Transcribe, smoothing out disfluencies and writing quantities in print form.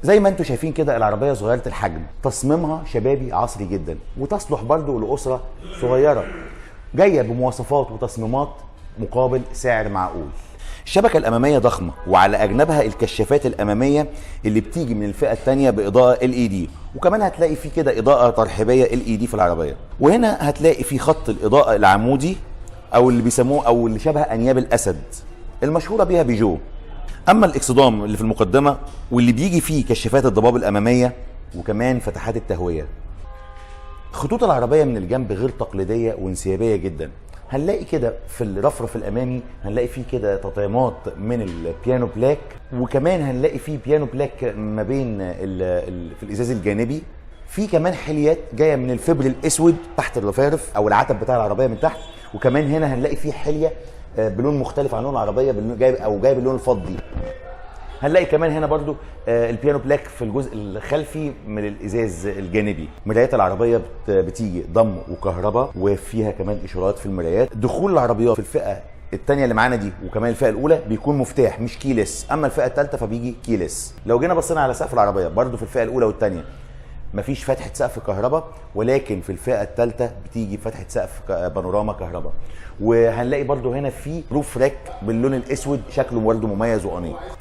زي ما انتم شايفين كده العربيه صغيره الحجم، تصميمها شبابي عصري جدا، وتصلح برضو لاسره صغيره، جايه بمواصفات وتصميمات مقابل سعر معقول. الشبكه الاماميه ضخمه، وعلى اجنابها الكشافات الاماميه اللي بتيجي من الفئه الثانيه باضاءه LED، وكمان هتلاقي في كده اضاءه ترحيبيه LED في العربيه. وهنا هتلاقي في خط الاضاءه العمودي او اللي بيسموه او اللي شبه انياب الاسد المشهوره بيها بيجو. اما الاكسدام اللي في المقدمه واللي بيجي فيه كشافات الضباب الاماميه وكمان فتحات التهويه. خطوط العربيه من الجنب غير تقليديه وانسيابيه جدا. هنلاقي كده في الرفرف الامامي هنلاقي فيه كده تطعيمات من البيانو بلاك، وكمان هنلاقي فيه بيانو بلاك ما بين في الازاز الجانبي. في كمان حليات جايه من الفبر الاسود تحت الرفارف او العتب بتاع العربيه من تحت، وكمان هنا هنلاقي فيه حليه بلون مختلف عن لون العربيه، جايب اللون الفضي. هنلاقي كمان هنا برضو البيانو بلاك في الجزء الخلفي من الازاز الجانبي. مرايات العربيه بتيجي ضم وكهرباء، وفيها كمان اشارات في المرايات. دخول العربيات في الفئه الثانيه اللي معانا دي وكمان الفئه الاولى بيكون مفتاح مش كيلس، اما الفئه الثالثه فبيجي كيلس. لو جينا بصينا على سقف العربيه برضو في الفئه الاولى والثانيه مفيش فتحه سقف كهرباء، ولكن في الفئه الثالثه بتيجي فتحه سقف بانوراما كهرباء. وهنلاقي برضو هنا في روف راك باللون الاسود، شكله برضو مميز وانيق.